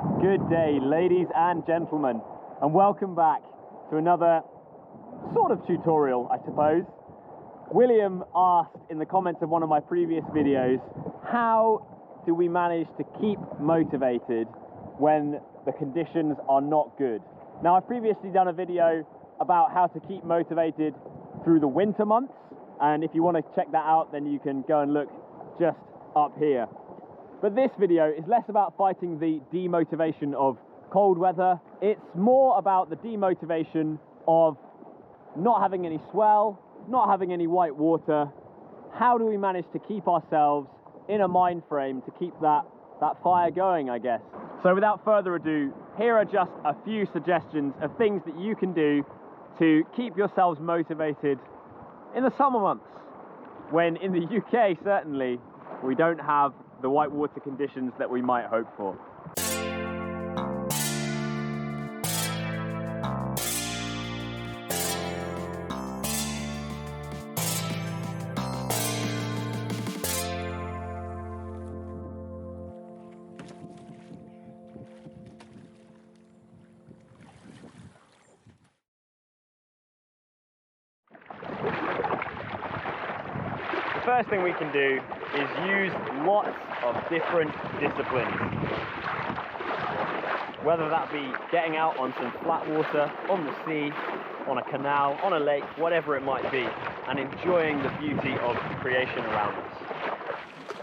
Good day, ladies and gentlemen, and welcome back to another sort of tutorial, I suppose. William asked in the comments of one of my previous videos, how do we manage to keep motivated when the conditions are not good? Now, I've previously done a video about how to keep motivated through the winter months, and if you want to check that out, then you can go and look just up here. But this video is less about fighting the demotivation of cold weather. It's more about the demotivation of not having any swell, not having any white water. How do we manage to keep ourselves in a mind frame to keep that fire going, I guess? So without further ado, here are just a few suggestions of things that you can do to keep yourselves motivated in the summer months, when in the UK, certainly, we don't have the white water conditions that we might hope for. The first thing we can do is use lots of different disciplines. Whether that be getting out on some flat water, on the sea, on a canal, on a lake, whatever it might be, and enjoying the beauty of creation around us.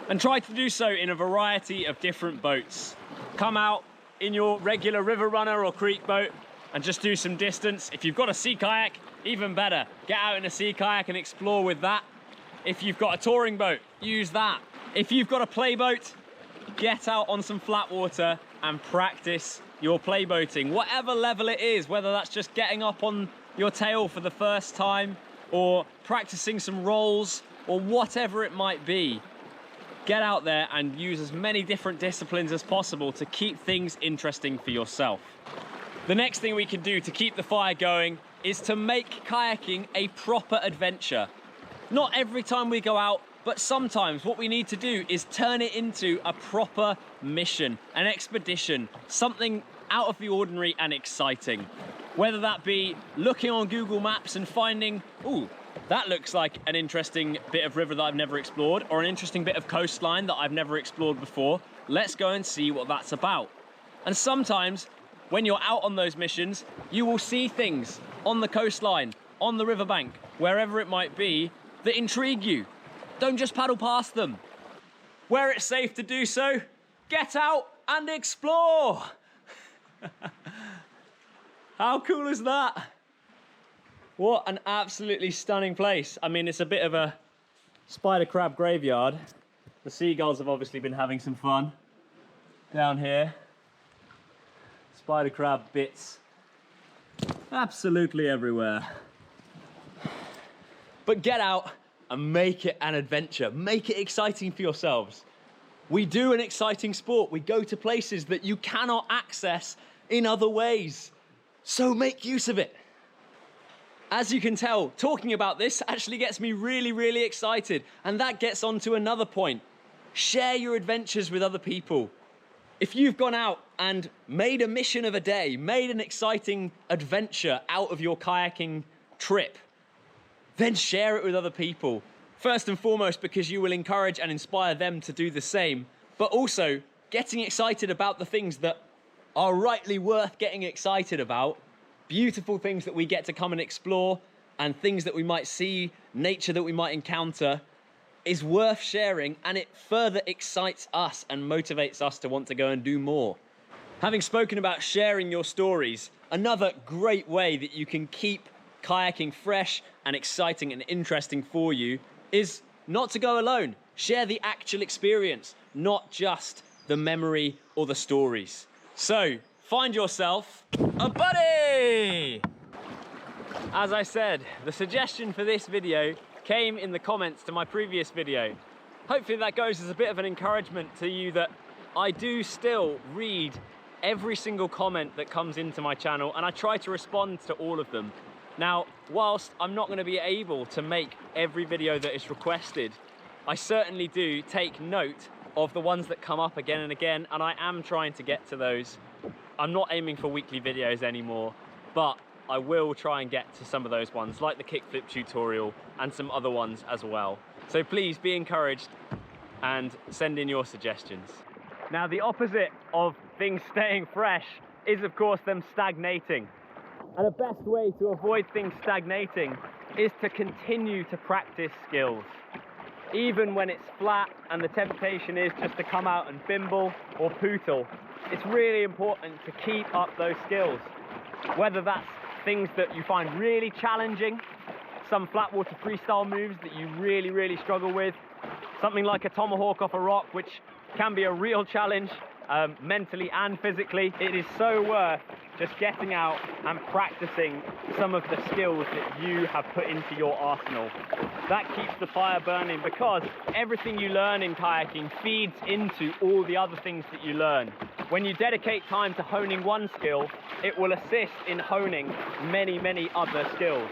And try to do so in a variety of different boats. Come out in your regular river runner or creek boat and just do some distance. If you've got a sea kayak, even better. Get out in a sea kayak and explore with that. If you've got a touring boat, use that. If you've got a playboat, get out on some flat water and practice your playboating, whatever level it is, whether that's just getting up on your tail for the first time or practicing some rolls or whatever it might be. Get out there and use as many different disciplines as possible to keep things interesting for yourself. The next thing we can do to keep the fire going is to make kayaking a proper adventure. Not every time we go out, but sometimes what we need to do is turn it into a proper mission, an expedition, something out of the ordinary and exciting. Whether that be looking on Google Maps and finding, ooh, that looks like an interesting bit of river that I've never explored, or an interesting bit of coastline that I've never explored before. Let's go and see what that's about. And sometimes when you're out on those missions, you will see things on the coastline, on the riverbank, wherever it might be, that intrigue you. Don't just paddle past them. Where it's safe to do so, get out and explore. How cool is that? What an absolutely stunning place. I mean, it's a bit of a spider crab graveyard. The seagulls have obviously been having some fun down here. Spider crab bits absolutely everywhere. But get out and make it an adventure. Make it exciting for yourselves. We do an exciting sport. We go to places that you cannot access in other ways. So make use of it. As you can tell, talking about this actually gets me really, really excited. And that gets on to another point. Share your adventures with other people. If you've gone out and made a mission of a day, made an exciting adventure out of your kayaking trip, then share it with other people. First and foremost, because you will encourage and inspire them to do the same, but also getting excited about the things that are rightly worth getting excited about, beautiful things that we get to come and explore, and things that we might see, nature that we might encounter, is worth sharing, and it further excites us and motivates us to want to go and do more. Having spoken about sharing your stories, another great way that you can keep kayaking fresh and exciting and interesting for you is not to go alone. Share the actual experience, not just the memory or the stories. So find yourself a buddy! As I said, the suggestion for this video came in the comments to my previous video. Hopefully that goes as a bit of an encouragement to you that I do still read every single comment that comes into my channel, and I try to respond to all of them. Now, whilst I'm not going to be able to make every video that is requested, I certainly do take note of the ones that come up again and again, and I am trying to get to those. I'm not aiming for weekly videos anymore, but I will try and get to some of those ones, like the kickflip tutorial and some other ones as well. So please be encouraged and send in your suggestions. Now, the opposite of things staying fresh is, of course, them stagnating. And the best way to avoid things stagnating is to continue to practice skills. Even when it's flat and the temptation is just to come out and bimble or pootle, it's really important to keep up those skills. Whether that's things that you find really challenging, some flat water freestyle moves that you really struggle with, something like a tomahawk off a rock, which can be a real challenge mentally and physically. It is so worth just getting out and practicing some of the skills that you have put into your arsenal. That keeps the fire burning, because everything you learn in kayaking feeds into all the other things that you learn. When you dedicate time to honing one skill, it will assist in honing many other skills.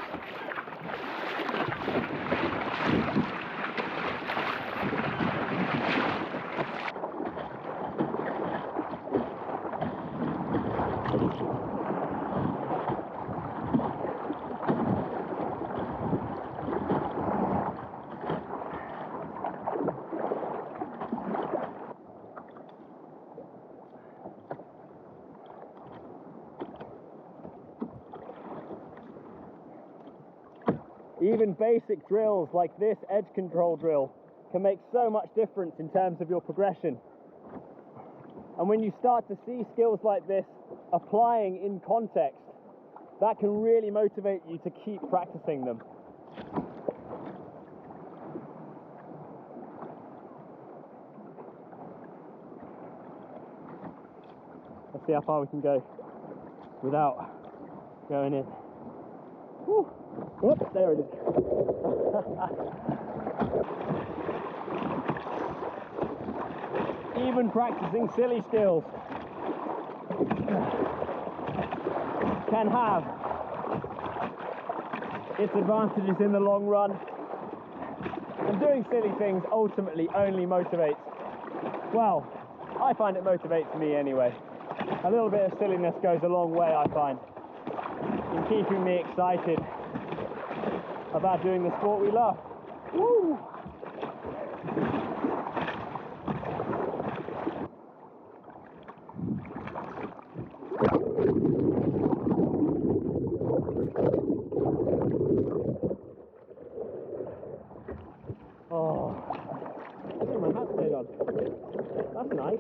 Even basic drills like this edge control drill can make so much difference in terms of your progression. And when you start to see skills like this applying in context, that can really motivate you to keep practicing them. Let's see how far we can go without going in. Whew. Whoops, there it is. Even practicing silly skills can have its advantages in the long run. And doing silly things ultimately only motivates, well, I find it motivates me anyway. A little bit of silliness goes a long way, I find, in keeping me excited about doing the sport we love. Woo! Oh, I think my hat stayed on. That's nice.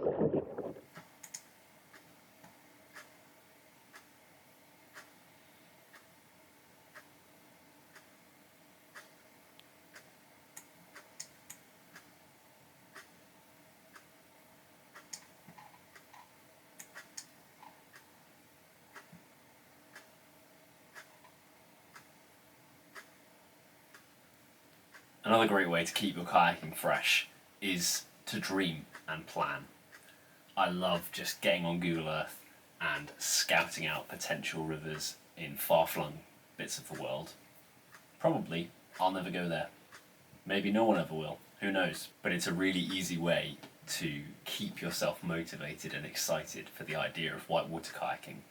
Another great way to keep your kayaking fresh is to dream and plan. I love just getting on Google Earth and scouting out potential rivers in far-flung bits of the world. Probably I'll never go there. Maybe no one ever will, who knows? But it's a really easy way to keep yourself motivated and excited for the idea of whitewater kayaking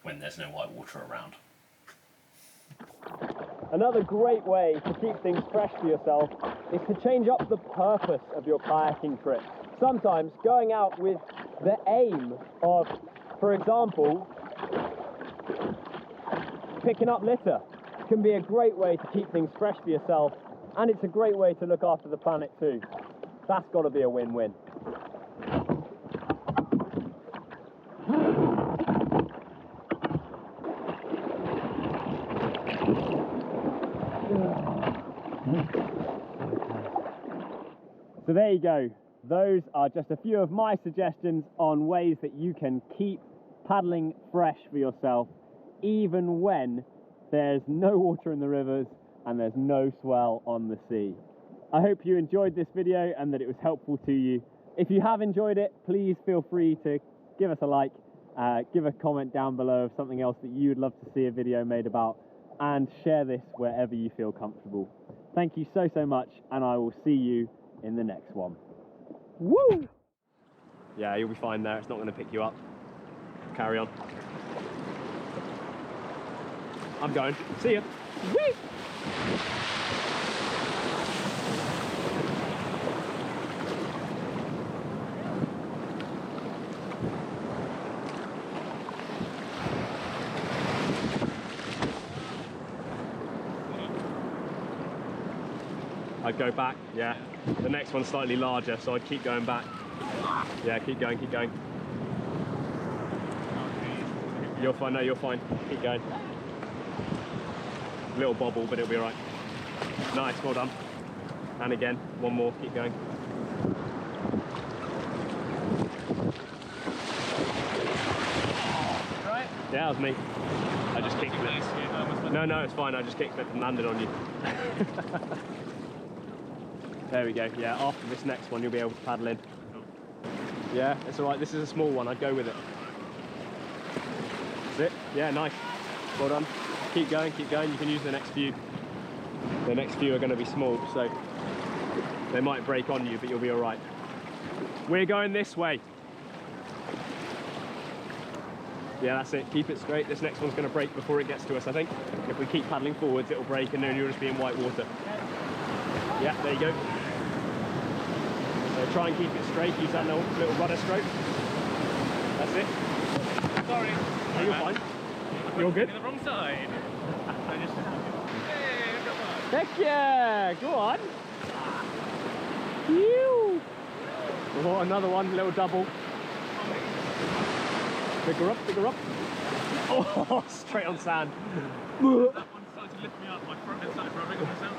when there's no whitewater around. Another great way to keep things fresh for yourself is to change up the purpose of your kayaking trip. Sometimes going out with the aim of, for example, picking up litter can be a great way to keep things fresh for yourself, and it's a great way to look after the planet too. That's got to be a win-win. So there you go. Those are just a few of my suggestions on ways that you can keep paddling fresh for yourself, even when there's no water in the rivers and there's no swell on the sea. I hope you enjoyed this video and that it was helpful to you. If you have enjoyed it, please feel free to give us a like, give a comment down below of something else that you would love to see a video made about, and share this wherever you feel comfortable. Thank you so much, and I will see you in the next one. Woo! Yeah, you'll be fine there. It's not going to pick you up. Carry on. I'm going. See ya. Whee! I'd go back, yeah. The next one's slightly larger, so I'd keep going back. Yeah, keep going, keep going. You're fine, no, you're fine. Keep going. Little bobble, but it'll be alright. Nice, well done. And again, one more, keep going. Right? Yeah, that was me. I just kicked it. No, it's fine, I just kicked it and landed on you. There we go, yeah, after this next one you'll be able to paddle in. Yeah, it's alright, this is a small one, I'd go with it. That's it, yeah, nice. Well done. Keep going, you can use the next few. The next few are going to be small, so they might break on you, but you'll be alright. We're going this way. Yeah, that's it, keep it straight. This next one's going to break before it gets to us, I think. If we keep paddling forwards, it'll break and then you'll just be in white water. Yeah, there you go. So try and keep it straight, use that little rudder stroke. That's it. Sorry. No, you're fine. You're good? On the wrong side. I just... Hey, everyone. Heck yeah! Go on! Phew! Oh, another one, little double. Bigger up, bigger up. Oh, straight on sand. That one started to lift me up, my front head started rubbing on the sand.